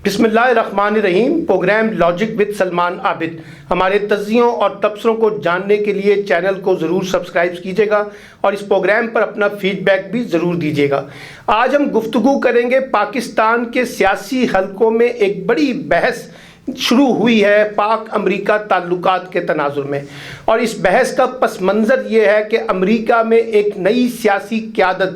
بسم اللہ الرحمن الرحیم۔ پروگرام لاجک وتھ سلمان عابد، ہمارے تجزیوں اور تبصروں کو جاننے کے لیے چینل کو ضرور سبسکرائب کیجیے گا اور اس پروگرام پر اپنا فیڈ بیک بھی ضرور دیجیے گا۔ آج ہم گفتگو کریں گے پاکستان کے سیاسی حلقوں میں ایک بڑی بحث شروع ہوئی ہے پاک امریکہ تعلقات کے تناظر میں، اور اس بحث کا پس منظر یہ ہے کہ امریکہ میں ایک نئی سیاسی قیادت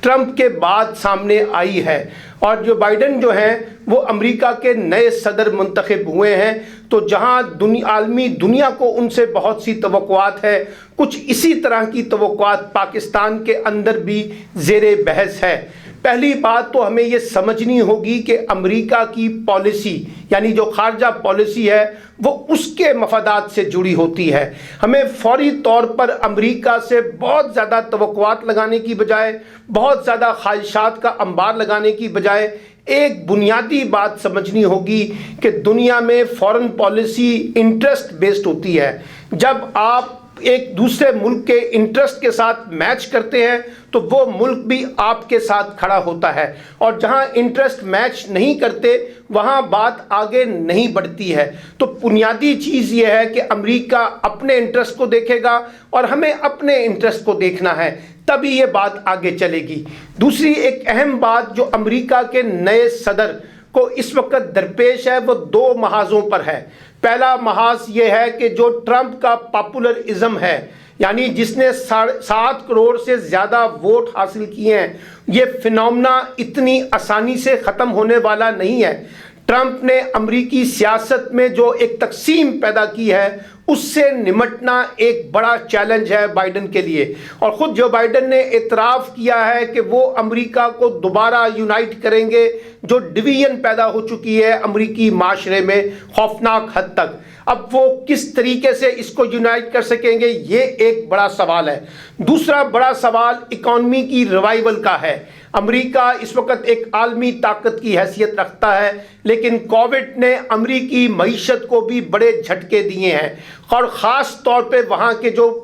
ٹرمپ کے بعد سامنے آئی ہے، اور جو بائیڈن جو ہیں وہ امریکہ کے نئے صدر منتخب ہوئے ہیں۔ تو جہاں عالمی دنیا کو ان سے بہت سی توقعات ہے، کچھ اسی طرح کی توقعات پاکستان کے اندر بھی زیر بحث ہے۔ پہلی بات تو ہمیں یہ سمجھنی ہوگی کہ امریکہ کی پالیسی، یعنی جو خارجہ پالیسی ہے، وہ اس کے مفادات سے جڑی ہوتی ہے۔ ہمیں فوری طور پر امریکہ سے بہت زیادہ توقعات لگانے کی بجائے، بہت زیادہ خواہشات کا انبار لگانے کی بجائے ایک بنیادی بات سمجھنی ہوگی کہ دنیا میں فارن پالیسی انٹرسٹ بیسڈ ہوتی ہے۔ جب آپ ایک دوسرے ملک کے انٹرسٹ کے ساتھ میچ کرتے ہیں تو وہ ملک بھی آپ کے ساتھ کھڑا ہوتا ہے، اور جہاں انٹرسٹ میچ نہیں کرتے وہاں بات آگے نہیں بڑھتی ہے۔ تو بنیادی چیز یہ ہے کہ امریکہ اپنے انٹرسٹ کو دیکھے گا اور ہمیں اپنے انٹرسٹ کو دیکھنا ہے، تبھی یہ بات آگے چلے گی۔ دوسری ایک اہم بات جو امریکہ کے نئے صدر کو اس وقت درپیش ہے وہ دو محاذوں پر ہے۔ پہلا محاذ یہ ہے کہ جو ٹرمپ کا پاپولرازم ہے، یعنی جس نے 7 کروڑ سے زیادہ ووٹ حاصل کیے ہیں، یہ فنومنا اتنی آسانی سے ختم ہونے والا نہیں ہے۔ ٹرمپ نے امریکی سیاست میں جو ایک تقسیم پیدا کی ہے اس سے نمٹنا ایک بڑا چیلنج ہے بائیڈن کے لیے، اور خود جو بائیڈن نے اعتراف کیا ہے کہ وہ امریکہ کو دوبارہ یونائٹ کریں گے۔ جو ڈویژن پیدا ہو چکی ہے امریکی معاشرے میں خوفناک حد تک، اب وہ کس طریقے سے اس کو یونائٹ کر سکیں گے، یہ ایک بڑا سوال ہے۔ دوسرا بڑا سوال اکانومی کی ریوائول کا ہے۔ امریکہ اس وقت ایک عالمی طاقت کی حیثیت رکھتا ہے، لیکن کووڈ نے امریکی معیشت کو بھی بڑے جھٹکے دیے ہیں، اور خاص طور پہ وہاں کے جو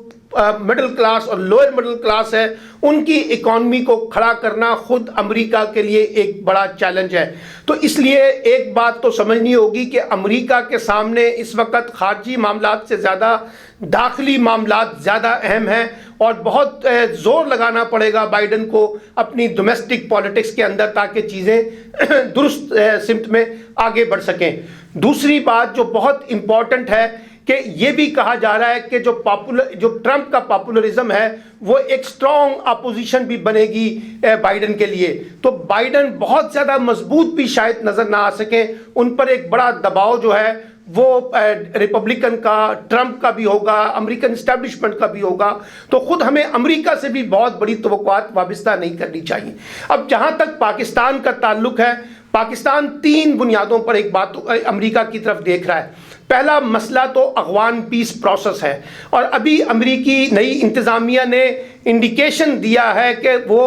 مڈل کلاس اور لوئر مڈل کلاس ہے ان کی اکانومی کو کھڑا کرنا خود امریکہ کے لیے ایک بڑا چیلنج ہے۔ تو اس لیے ایک بات تو سمجھنی ہوگی کہ امریکہ کے سامنے اس وقت خارجی معاملات سے زیادہ داخلی معاملات زیادہ اہم ہیں، اور بہت زور لگانا پڑے گا بائیڈن کو اپنی ڈومیسٹک پالیٹکس کے اندر تاکہ چیزیں درست سمت میں آگے بڑھ سکیں۔ دوسری بات جو بہت امپورٹنٹ ہے کہ یہ بھی کہا جا رہا ہے کہ جو ٹرمپ کا پاپولرزم ہے وہ ایک سٹرونگ اپوزیشن بھی بنے گی بائیڈن کے لیے، تو بائیڈن بہت زیادہ مضبوط بھی شاید نظر نہ آ سکیں، ان پر ایک بڑا دباؤ جو ہے وہ ریپبلکن کا، ٹرمپ کا بھی ہوگا، امریکن اسٹیبلشمنٹ کا بھی ہوگا۔ تو خود ہمیں امریکہ سے بھی بہت بڑی توقعات وابستہ نہیں کرنی چاہیے۔ اب جہاں تک پاکستان کا تعلق ہے، پاکستان 3 بنیادوں پر ایک بات امریکہ کی طرف دیکھ رہا ہے۔ پہلا مسئلہ تو افغان پیس پروسیس ہے، اور ابھی امریکی نئی انتظامیہ نے انڈیکیشن دیا ہے کہ وہ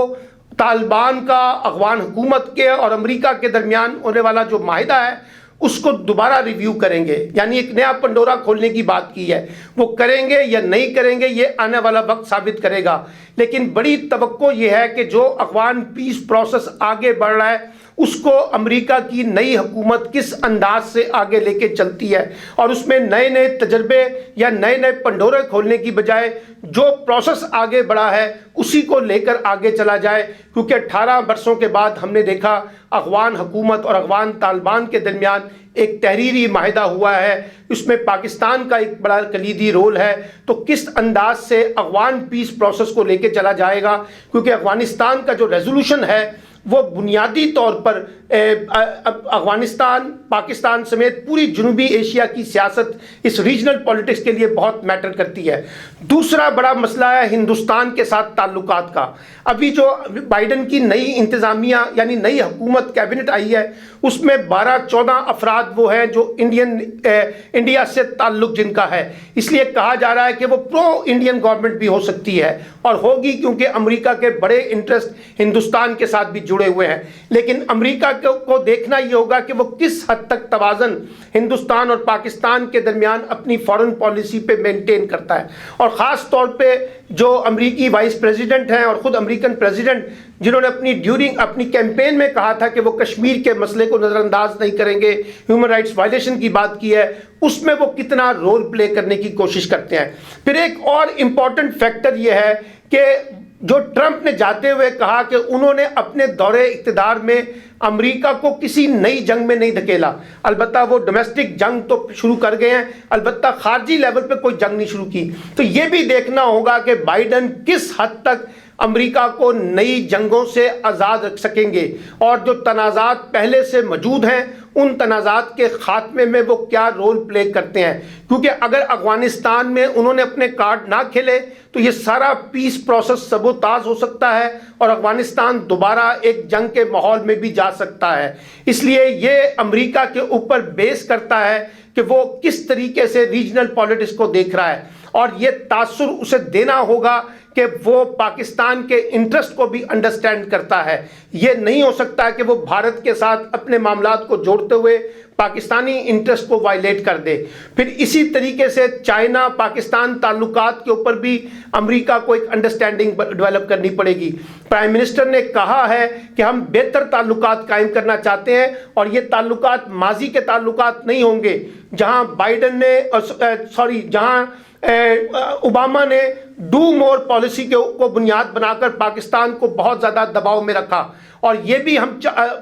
طالبان کا افغان حکومت کے اور امریکہ کے درمیان ہونے والا جو معاہدہ ہے اس کو دوبارہ ریویو کریں گے، یعنی ایک نیا پنڈورا کھولنے کی بات کی ہے۔ وہ کریں گے یا نہیں کریں گے یہ آنے والا وقت ثابت کرے گا، لیکن بڑی توقع یہ ہے کہ جو افغان پیس پروسیس آگے بڑھ رہا ہے اس کو امریکہ کی نئی حکومت کس انداز سے آگے لے کے چلتی ہے، اور اس میں نئے نئے تجربے یا نئے نئے پنڈورے کھولنے کی بجائے جو پروسیس آگے بڑھا ہے اسی کو لے کر آگے چلا جائے، کیونکہ 18 برسوں کے بعد ہم نے دیکھا افغان حکومت اور افغان طالبان کے درمیان ایک تحریری معاہدہ ہوا ہے، اس میں پاکستان کا ایک بڑا کلیدی رول ہے۔ تو کس انداز سے افغان پیس پروسیس کو لے کے چلا جائے گا، کیونکہ افغانستان کا جو ریزولوشن ہے وہ بنیادی طور پر افغانستان، پاکستان سمیت پوری جنوبی ایشیا کی سیاست، اس ریجنل پولیٹکس کے لیے بہت میٹر کرتی ہے۔ دوسرا بڑا مسئلہ ہے ہندوستان کے ساتھ تعلقات کا۔ ابھی جو بائیڈن کی نئی انتظامیہ یعنی نئی حکومت کیبنٹ آئی ہے اس میں 12-14 افراد وہ ہیں جو انڈیا سے تعلق جن کا ہے، اس لیے کہا جا رہا ہے کہ وہ پرو انڈین گورنمنٹ بھی ہو سکتی ہے، اور ہوگی کیونکہ امریکہ کے بڑے انٹرسٹ ہندوستان کے ساتھ بھی جڑے ہوئے ہیں۔ لیکن امریکہ کو دیکھنا یہ ہوگا کہ وہ کس حد تک توازن ہندوستان اور پاکستان کے درمیان اپنی فارن پالیسی پہ مینٹین کرتا ہے، اور خاص طور پہ جو امریکی وائس پریزیڈنٹ ہیں اور خود امریکن پریزیڈنٹ جنہوں نے اپنی کیمپین میں کہا تھا کہ وہ کشمیر کے مسئلے کو نظر انداز نہیں کریں گے، ہیومن رائٹس وائلیشن کی بات کی ہے، اس میں وہ کتنا رول پلے کرنے کی کوشش کرتے ہیں۔ پھر ایک اور امپورٹنٹ فیکٹر یہ ہے کہ جو ٹرمپ نے جاتے ہوئے کہا کہ انہوں نے اپنے دورے اقتدار میں امریکہ کو کسی نئی جنگ میں نہیں دھکیلا، البتہ وہ ڈومیسٹک جنگ تو شروع کر گئے ہیں، البتہ خارجی لیول پہ کوئی جنگ نہیں شروع کی۔ تو یہ بھی دیکھنا ہوگا کہ بائیڈن کس حد تک امریکہ کو نئی جنگوں سے آزاد رکھ سکیں گے، اور جو تنازعات پہلے سے موجود ہیں ان تنازعات کے خاتمے میں وہ کیا رول پلے کرتے ہیں، کیونکہ اگر افغانستان میں انہوں نے اپنے کارڈ نہ کھیلے تو یہ سارا پیس پروسیس سبوتاژ ہو سکتا ہے اور افغانستان دوبارہ ایک جنگ کے ماحول میں بھی جا سکتا ہے۔ اس لیے یہ امریکہ کے اوپر بیس کرتا ہے کہ وہ کس طریقے سے ریجنل پالیٹکس کو دیکھ رہا ہے، اور یہ تاثر اسے دینا ہوگا کہ وہ پاکستان کے انٹرسٹ کو بھی انڈرسٹینڈ کرتا ہے۔ یہ نہیں ہو سکتا کہ وہ بھارت کے ساتھ اپنے معاملات کو جوڑتے ہوئے پاکستانی انٹرسٹ کو وائلیٹ کر دے۔ پھر اسی طریقے سے چائنا پاکستان تعلقات کے اوپر بھی امریکہ کو ایک انڈرسٹینڈنگ ڈیولپ کرنی پڑے گی۔ پرائم منسٹر نے کہا ہے کہ ہم بہتر تعلقات قائم کرنا چاہتے ہیں، اور یہ تعلقات ماضی کے تعلقات نہیں ہوں گے جہاں جہاں اوباما نے ڈو مور پالیسی کو بنیاد بنا کر پاکستان کو بہت زیادہ دباؤ میں رکھا، اور یہ بھی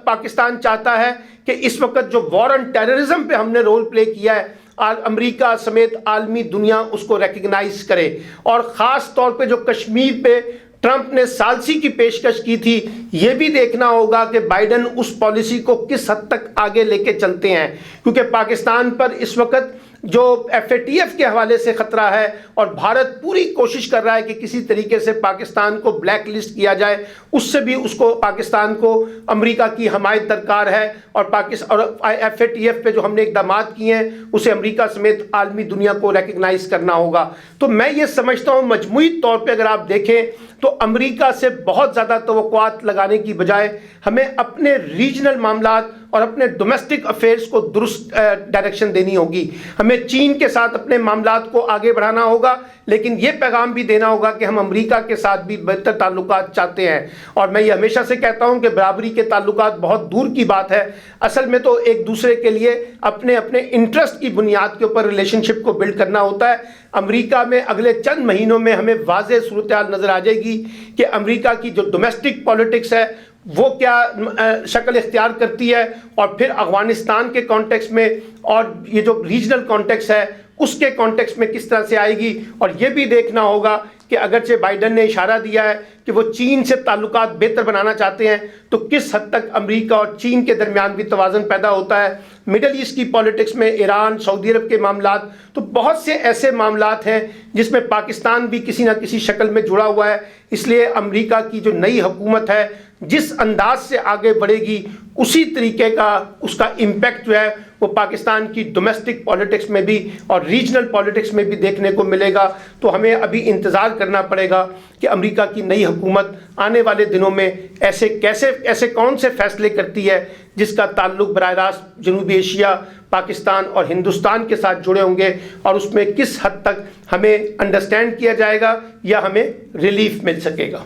پاکستان چاہتا ہے کہ اس وقت جو وار آن ٹیررزم پہ ہم نے رول پلے کیا ہے امریکہ سمیت عالمی دنیا اس کو ریکگنائز کرے، اور خاص طور پہ جو کشمیر پہ ٹرمپ نے ثالثی کی پیشکش کی تھی، یہ بھی دیکھنا ہوگا کہ بائیڈن اس پالیسی کو کس حد تک آگے لے کے چلتے ہیں، کیونکہ پاکستان پر اس وقت جو FATF کے حوالے سے خطرہ ہے، اور بھارت پوری کوشش کر رہا ہے کہ کسی طریقے سے پاکستان کو بلیک لسٹ کیا جائے، اس سے بھی پاکستان کو امریکہ کی حمایت درکار ہے، اور FATF پہ جو ہم نے اقدامات کیے ہیں اسے امریکہ سمیت عالمی دنیا کو ریکگنائز کرنا ہوگا۔ تو میں یہ سمجھتا ہوں مجموعی طور پہ اگر آپ دیکھیں تو امریکہ سے بہت زیادہ توقعات لگانے کی بجائے ہمیں اپنے ریجنل معاملات اور اپنے ڈومیسٹک افیئرز کو درست ڈائریکشن دینی ہوگی۔ ہمیں چین کے ساتھ اپنے معاملات کو آگے بڑھانا ہوگا، لیکن یہ پیغام بھی دینا ہوگا کہ ہم امریکہ کے ساتھ بھی بہتر تعلقات چاہتے ہیں۔ اور میں یہ ہمیشہ سے کہتا ہوں کہ برابری کے تعلقات بہت دور کی بات ہے، اصل میں تو ایک دوسرے کے لیے اپنے انٹرسٹ کی بنیاد کے اوپر ریلیشن شپ کو بلڈ کرنا ہوتا ہے۔ امریکہ میں اگلے چند مہینوں میں ہمیں واضح صورتحال نظر آ جائے گی کہ امریکہ کی جو ڈومیسٹک پالیٹکس ہے وہ کیا شکل اختیار کرتی ہے، اور پھر افغانستان کے کانٹیکس میں اور یہ جو ریجنل کانٹیکس ہے اس کے کانٹیکس میں کس طرح سے آئے گی۔ اور یہ بھی دیکھنا ہوگا کہ اگرچہ بائیڈن نے اشارہ دیا ہے کہ وہ چین سے تعلقات بہتر بنانا چاہتے ہیں، تو کس حد تک امریکہ اور چین کے درمیان بھی توازن پیدا ہوتا ہے۔ مڈل ایسٹ کی پالیٹکس میں ایران، سعودی عرب کے معاملات، تو بہت سے ایسے معاملات ہیں جس میں پاکستان بھی کسی نہ کسی شکل میں جڑا ہوا ہے۔ اس لیے امریکہ کی جو نئی حکومت ہے جس انداز سے آگے بڑھے گی اسی طریقے کا اس کا امپیکٹ جو ہے وہ پاکستان کی ڈومیسٹک پالیٹکس میں بھی اور ریجنل پالیٹکس میں بھی دیکھنے کو ملے گا۔ تو ہمیں ابھی انتظار کرنا پڑے گا کہ امریکہ کی نئی حکومت آنے والے دنوں میں ایسے کون سے فیصلے کرتی ہے جس کا تعلق براہ راست جنوبی ایشیا، پاکستان اور ہندوستان کے ساتھ جڑے ہوں گے، اور اس میں کس حد تک ہمیں انڈرسٹینڈ کیا جائے گا یا ہمیں ریلیف مل سکے گا۔